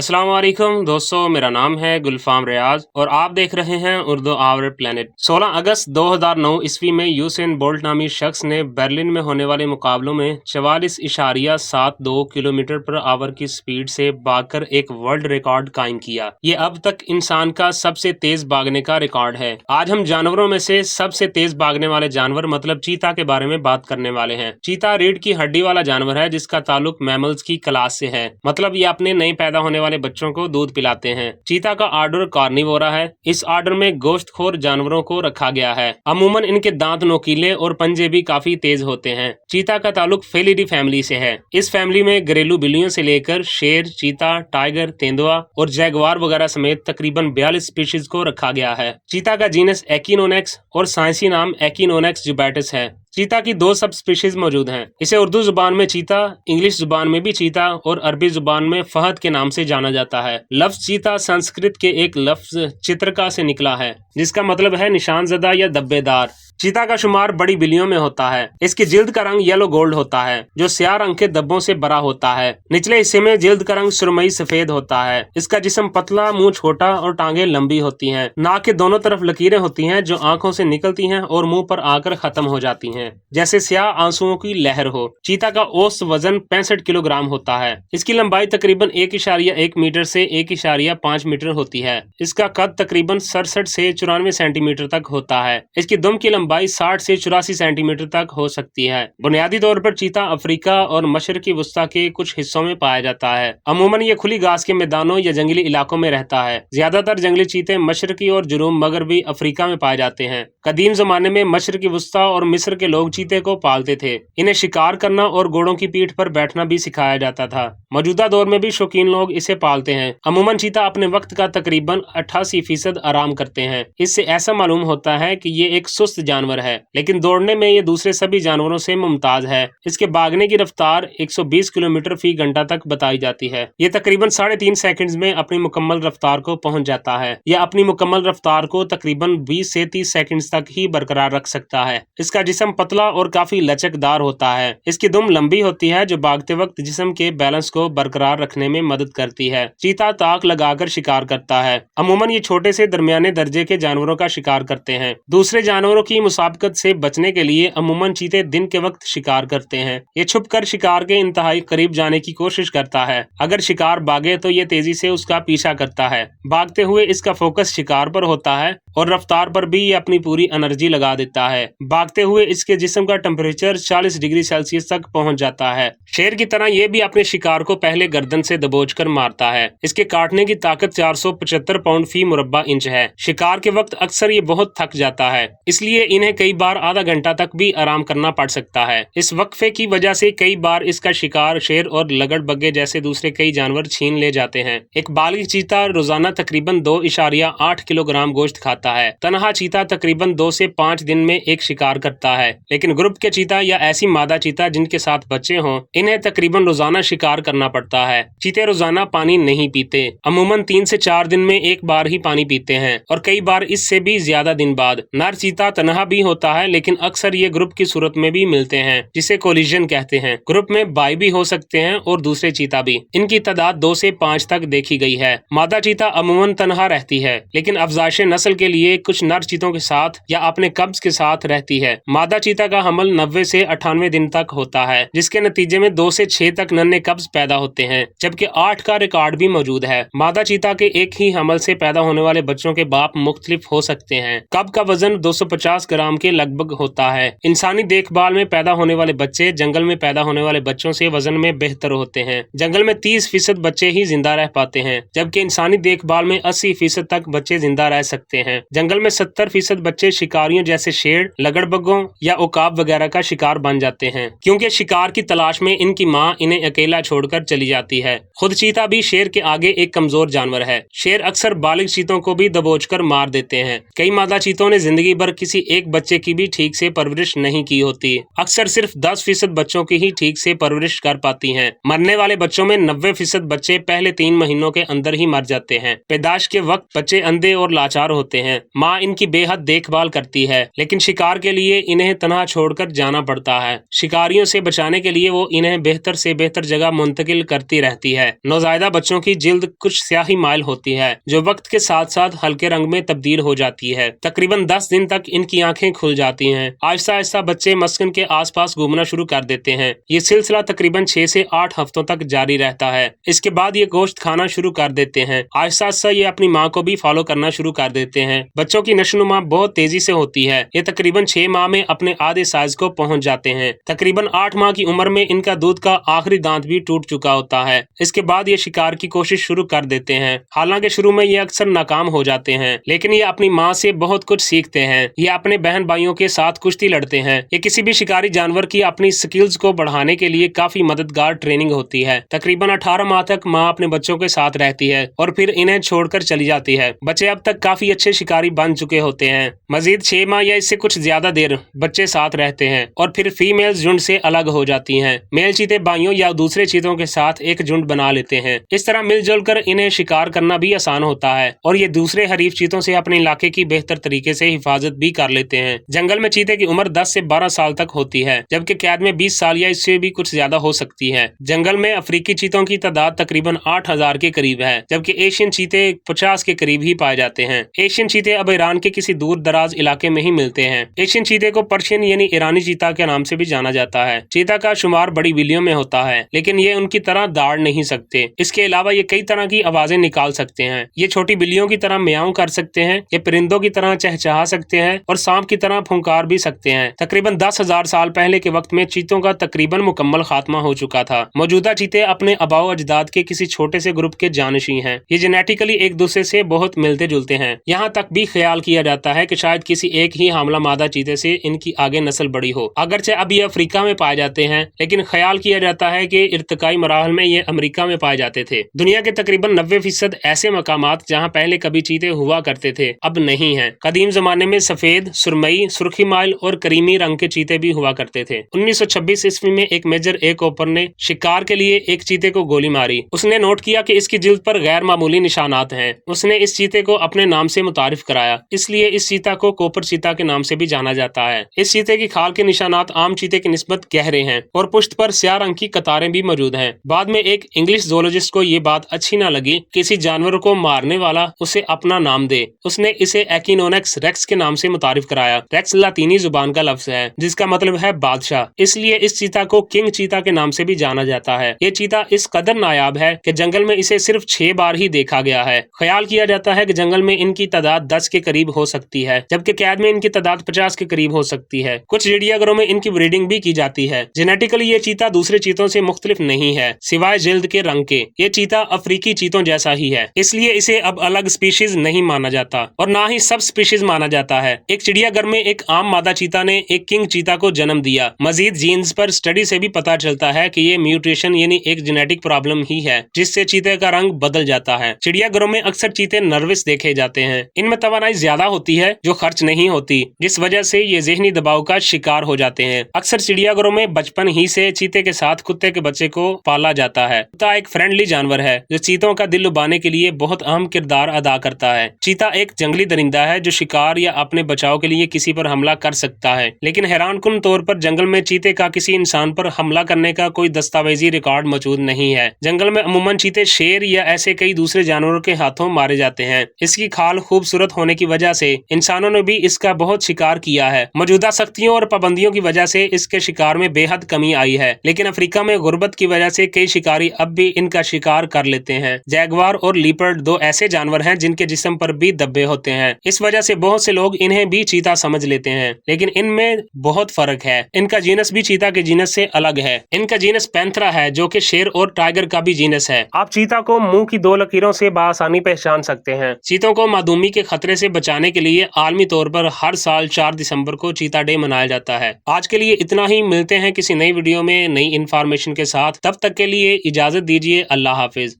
अस्सलाम वालेकुम दोस्तों, मेरा नाम है गुलफाम रियाज और आप देख रहे हैं उर्दू आवर प्लेनेट। 16 अगस्त 2009 ईस्वी में यूसेन बोल्ट नामी शख्स ने बर्लिन में होने वाले मुकाबलों में 44.72 किलोमीटर पर आवर की स्पीड से भागकर एक वर्ल्ड रिकॉर्ड कायम किया। ये अब तक इंसान का सबसे तेज भागने का रिकॉर्ड है। आज हम जानवरों में से सबसे तेज भागने वाले जानवर मतलब चीता के बारे में बात करने वाले हैं। चीता रीढ़ की हड्डी वाला जानवर है जिसका ताल्लुक मैमल्स की क्लास से है, मतलब ये अपने नए पैदा होने वाले बच्चों को दूध पिलाते हैं। चीता का आर्डर कार्निवोरा है। इस आर्डर में गोश्तखोर जानवरों को रखा गया है। अमूमन इनके दांत नोकीले और पंजे भी काफी तेज होते हैं। चीता का ताल्लुक फेलिडी फैमिली से है। इस फैमिली में घरेलू बिल्लियों से लेकर शेर, चीता, टाइगर, तेंदुआ और जैगवार वगैरह समेत तकरीबन 42 स्पीशीज को रखा गया है। चीता का जीनस एकिनोनेक्स और साइंसी नाम एकिनोनेक्स जुबैटस है। चीता की 2 सब स्पीशीज मौजूद हैं। इसे उर्दू जुबान में चीता, इंग्लिश जुबान में भी चीता और अरबी जुबान में फहद के नाम से जाना जाता है। लफ्ज चीता संस्कृत के एक लफ्ज चित्रका से निकला है जिसका मतलब है निशानजदा या धब्बेदार। चीता का शुमार बड़ी बिल्लियों में होता है। इसकी जिल्द का रंग येलो गोल्ड होता है जो स्याह रंग के धब्बों से भरा होता है। निचले हिस्से में जिल्द का रंग सुरमई सफेद होता है। इसका जिस्म पतला, मुंह छोटा और टांगे लंबी होती हैं। नाक के दोनों तरफ लकीरें होती हैं जो आंखों से निकलती हैं और मुंह पर आकर खत्म हो जाती हैं, जैसे स्याह आंसुओं की लहर हो। चीता का औसत वजन 65 किलोग्राम होता है। इसकी लंबाई तकरीबन 1.1 मीटर से 1.5 मीटर होती है। इसका कद तकरीबन 67 से 94 सेंटीमीटर तक होता है। इसकी दुम की लंबाई 60 से 84 सेंटीमीटर तक हो सकती है। बुनियादी तौर पर चीता अफ्रीका और मशरकी वस्ता के कुछ हिस्सों में पाया जाता है। अमूमन ये खुली घास के मैदानों या जंगली इलाकों में रहता है। ज्यादातर जंगली चीते मशरकी और जुनूब मगरबी अफ्रीका में पाए जाते हैं। कदीम जमाने में मशरकी वस्ता और मिस्र के लोग चीते को पालते थे। इन्हें शिकार करना और घोड़ों की पीठ पर बैठना भी सिखाया जाता था। मौजूदा दौर में भी शौकीन लोग इसे पालते हैं। अमूमन चीता अपने वक्त का तकरीबन 88% आराम करते हैं। इससे ऐसा मालूम होता है कि ये एक सुस्त जानवर है, लेकिन दौड़ने में ये दूसरे सभी जानवरों से मुमताज है। इसके भागने की रफ्तार 120 किलोमीटर फी घंटा तक बताई जाती है। ये तकरीबन 3.5 सेकंड्स में अपनी मुकम्मल रफ्तार को पहुंच जाता है। यह अपनी मुकम्मल रफ्तार को तकरीबन 20 से 30 सेकंड्स तक ही बरकरार रख सकता है। इसका जिस्म पतला और काफी लचकदार होता है। इसकी दुम लंबी होती है जो भागते वक्त जिस्म के बैलेंस को बरकरार रखने में मदद करती है। चीता ताक लगाकर शिकार करता है। अमूमन ये छोटे से दरमियाने दर्जे के जानवरों का शिकार करते हैं। दूसरे जानवरों की मुसाबकत से बचने के लिए अमूमन चीते दिन के वक्त शिकार करते हैं। ये छुपकर शिकार के इंतहाई करीब जाने की कोशिश करता है। अगर शिकार भागे तो ये तेजी से उसका पीछा करता है। भागते हुए इसका फोकस शिकार पर होता है और रफ्तार पर भी ये अपनी पूरी एनर्जी लगा देता है। भागते हुए इसके जिस्म का टेम्परेचर 40 डिग्री सेल्सियस तक पहुंच जाता है। शेर की तरह ये भी अपने शिकार को पहले गर्दन से दबोचकर मारता है। इसके काटने की ताकत 475 पाउंड फी मुरब्बा इंच है। शिकार के वक्त अक्सर ये बहुत थक जाता है, इसलिए इन्हें कई बार आधा घंटा तक भी आराम करना पड़ सकता है। इस वक्फे की वजह से कई बार इसका शिकार शेर और लगड़बग्गे जैसे दूसरे कई जानवर छीन ले जाते हैं। एक बालिग चीता रोजाना तकरीबन 2.8 किलोग्राम गोश्त खाता है। तनहा चीता तकरीबन 2 से 5 दिन में एक शिकार करता है, लेकिन ग्रुप के चीता या ऐसी मादा चीता जिनके साथ बच्चे हों, इन्हें तकरीबन रोजाना शिकार करना पड़ता है। चीते रोजाना पानी नहीं पीते। अमूमन 3 से 4 दिन में एक बार ही पानी पीते हैं और कई बार इससे भी ज्यादा दिन बाद। नर चीता तनहा भी होता है, लेकिन अक्सर ये ग्रुप की सूरत में भी मिलते हैं, जिसे कोलिजन कहते हैं। ग्रुप में भाई भी हो सकते हैं और दूसरे चीता भी। इनकी तादाद 2 से 5 तक देखी गई है। मादा चीता अमूमन तनहा रहती है, लेकिन अफजाइश नस्ल के लिए कुछ नर चीतों के साथ या अपने कब्ज के साथ रहती है। मादा चीता का हमल 90 से 98 दिन तक होता है, जिसके नतीजे में 2 से 6 तक नन्हे कब्ज पैदा होते हैं, जबकि 8 का रिकॉर्ड भी मौजूद है। मादा चीता के एक ही हमल से पैदा होने वाले बच्चों के बाप मुख्तलिफ हो सकते हैं। कब का वजन 250 ग्राम के लगभग होता है। इंसानी देखभाल में पैदा होने वाले बच्चे जंगल में पैदा होने वाले बच्चों से वजन में बेहतर होते हैं। जंगल में 30% बच्चे ही जिंदा रह पाते हैं, जबकि इंसानी देखभाल में 80% तक बच्चे जिंदा रह सकते हैं। जंगल में 70% बच्चे शिकारियों जैसे शेर, लगड़बग्गों या उकाब वगैरह का शिकार बन जाते हैं, क्योंकि शिकार की तलाश में इनकी माँ इन्हें अकेला छोड़कर चली जाती है। खुद चीता भी शेर के आगे एक कमजोर जानवर है। शेर अक्सर बालिग चीतों को भी दबोचकर मार देते हैं। कई मादा चीतों ने जिंदगी भर किसी एक बच्चे की भी ठीक से परवरिश नहीं की होती। अक्सर सिर्फ 10% बच्चों की ही ठीक से परवरिश कर पाती हैं। मरने वाले बच्चों में 90% बच्चे पहले 3 महीनों के अंदर ही मर जाते हैं। पैदाइश के वक्त बच्चे अंधे और लाचार होते हैं। हैं। माँ इनकी बेहद देखभाल करती है, लेकिन शिकार के लिए इन्हें तनहा छोड़कर जाना पड़ता है। शिकारियों से बचाने के लिए वो इन्हें बेहतर से बेहतर जगह मुंतकिल करती रहती है। नौज़ायदा बच्चों की जिल्द कुछ स्याही माइल होती है, जो वक्त के साथ साथ हल्के रंग में तब्दील हो जाती है। तकरीबन 10 दिन तक इनकी आंखें खुल जाती हैं। आहिस्ता आहिस्ता बच्चे मस्कन के आसपास घूमना शुरू कर देते हैं। ये सिलसिला तकरीबन 6 से 8 हफ्तों तक जारी रहता है। इसके बाद ये गोश्त खाना शुरू कर देते हैं। आहिस्ता आहिस्ता ये अपनी माँ को भी फॉलो करना शुरू कर देते हैं। बच्चों की नशोनुमा बहुत तेजी से होती है। ये तकरीबन 6 माह में अपने आधे साइज को पहुंच जाते हैं। तकरीबन 8 माह की उम्र में इनका दूध का आखिरी दांत भी टूट चुका होता है। इसके बाद ये शिकार की कोशिश शुरू कर देते हैं। हालांकि शुरू में ये अक्सर नाकाम हो जाते हैं, लेकिन ये अपनी माँ से बहुत कुछ सीखते हैं। ये अपने बहन भाइयों के साथ कुश्ती लड़ते हैं। ये किसी भी शिकारी जानवर की अपनी स्किल्स को बढ़ाने के लिए काफी मददगार ट्रेनिंग होती है। तकरीबन 18 माह तक माँ अपने बच्चों के साथ रहती है और फिर इन्हें छोड़कर चली जाती है। बच्चे अब तक काफी अच्छे शिकारी बन चुके होते हैं। मजीद 6 माह या इससे कुछ ज्यादा देर बच्चे साथ रहते हैं और फिर फीमेल झुंड से अलग हो जाती हैं। मेल चीते भाइयों या दूसरे चीतों के साथ एक झुंड बना लेते हैं। इस तरह मिलजुल कर इन्हें शिकार करना भी आसान होता है और ये दूसरे हरीफ चीतों से अपने इलाके की बेहतर तरीके से हिफाजत भी कर लेते हैं। जंगल में चीते की उम्र 10 से 12 साल तक होती है, जबकि कैद में 20 साल या इससे भी कुछ ज्यादा हो सकती है। जंगल में अफ्रीकी चीतों की तादाद तकरीबन 8000 के करीब है, जबकि एशियन चीते 50 के करीब ही पाए जाते हैं। एशियन चीते अब ईरान के किसी दूर दराज इलाके में ही मिलते हैं। एशियन चीते को पर्शियन यानी ईरानी चीता के नाम से भी जाना जाता है। चीता का शुमार बड़ी बिल्लियों में होता है, लेकिन ये उनकी तरह दाड़ नहीं सकते। इसके अलावा ये कई तरह की आवाजें निकाल सकते हैं। ये छोटी बिल्लियों की तरह म्याऊं कर सकते हैं, ये परिंदों की तरह चहचहा सकते हैं और सांप की तरह फुंकार भी सकते हैं। तकरीबन 10,000 साल पहले के वक्त में चीतों का तकरीबन मुकम्मल खात्मा हो चुका था। मौजूदा चीते अपने आबाओ अजदाद के किसी छोटे से ग्रुप के जानशी हैं। ये जेनेटिकली एक दूसरे से बहुत मिलते जुलते हैं। यहाँ तक भी ख्याल किया जाता है कि शायद किसी एक ही हामला मादा चीते से इनकी आगे नस्ल बड़ी हो। अगरचे अब ये अफ्रीका में पाए जाते हैं, लेकिन ख्याल किया जाता है कि इर्तिकाई मराहल में ये अमेरिका में पाए जाते थे। दुनिया के तकरीबन 90% ऐसे मकामात जहाँ पहले कभी चीते हुआ करते थे अब नहीं हैं। कदीम जमाने में सफेद, सुरमई, सुर्खी माइल और करीमी रंग के चीते भी हुआ करते थे। 1926 ईस्वी में एक मेजर ए कॉपर ने शिकार के लिए एक चीते को गोली मारी। उसने नोट किया कि इसकी जिल्द पर गैर मामूली निशानात हैं। उसने इस चीते को अपने नाम से मुतारिफ कराया, इसलिए इस चीता को कॉपर चीता के नाम से भी जाना जाता है। इस चीते की खाल के निशानात आम चीते की निस्बत गहरे हैं और पुश्त पर स्याह रंग की कतारें भी मौजूद हैं। बाद में एक इंग्लिश ज़ूलॉजिस्ट को ये बात अच्छी न लगी, किसी जानवर को मारने वाला उसे अपना नाम दे। उसने इसे एकिनोनेक्स रेक्स के नाम से मुतारिफ कराया। रेक्स लातीनी जुबान का लफ्ज है जिसका मतलब है बादशाह, इसलिए इस चीता को किंग चीता के नाम से भी जाना जाता है। ये चीता इस कदर नायाब है कि जंगल में इसे सिर्फ 6 बार ही देखा गया है। ख्याल किया जाता है कि जंगल में इनकी तादाद 10 के करीब हो सकती है, जबकि कैद में इनकी तादाद 50 के करीब हो सकती है। कुछ चिड़ियाघरों में इनकी ब्रीडिंग भी की जाती है। जेनेटिकली ये चीता दूसरे चीतों से मुख्तलिफ नहीं है, सिवाय जिल्द के रंग के। ये चीता अफ्रीकी चीतों जैसा ही है, इसलिए इसे अब अलग स्पीशीज नहीं माना जाता और ना ही सब स्पीशीज माना जाता है। एक चिड़ियाघर में एक आम मादा चीता ने एक किंग चीता को जन्म दिया। मजीद जीन्स पर स्टडी से भी पता चलता है कि ये म्यूटेशन यानी एक जेनेटिक प्रॉब्लम ही है, जिससे चीते का रंग बदल जाता है। चिड़ियाघरों में अक्सर चीते नर्वस देखे जाते हैं। इनमें तवानाई ज्यादा होती है जो खर्च नहीं होती, जिस वजह से ये ज़हनी दबाव का शिकार हो जाते हैं। अक्सर चिड़ियाघरों में बचपन ही से चीते के साथ कुत्ते के बच्चे को पाला जाता है। कुत्ता एक फ्रेंडली जानवर है जो चीतों का दिल लुभाने के लिए बहुत अहम किरदार अदा करता है। चीता एक जंगली दरिंदा है जो शिकार या अपने बचाव के लिए किसी पर हमला कर सकता है, लेकिन हैरानकुन तौर पर जंगल में चीते का किसी इंसान पर हमला करने का कोई दस्तावेजी रिकॉर्ड मौजूद नहीं है। जंगल में अमूमन चीते शेर या ऐसे कई दूसरे जानवरों के हाथों मारे जाते हैं। इसकी खाल खूबसूरत होने की वजह से इंसानों ने भी इसका बहुत शिकार किया है। मौजूदा सख्तियों और पाबंदियों की वजह से इसके शिकार में बेहद कमी आई है, लेकिन अफ्रीका में गुर्बत की वजह से कई शिकारी अब भी इनका शिकार कर लेते हैं। जैगवार और लीपर्ड 2 ऐसे जानवर हैं जिनके जिस्म पर भी धब्बे होते हैं। इस वजह से बहुत से लोग इन्हें भी चीता समझ लेते हैं, लेकिन इनमें बहुत फर्क है। इनका जीनस भी चीता के जीनस से अलग है। इनका जीनस पैंथरा है जो कि शेर और टाइगर का भी जीनस है। आप चीता को मुंह की 2 लकीरों से बआसानी पहचान सकते हैं। चीतों को मादूमी के खतरे से बचाने के लिए आलमी तौर पर हर साल 4 दिसंबर को चीता डे मनाया जाता है। आज के लिए इतना ही। मिलते हैं किसी नई वीडियो में नई इन्फॉर्मेशन के साथ। तब तक के लिए इजाजत दीजिए। अल्लाह हाफिज।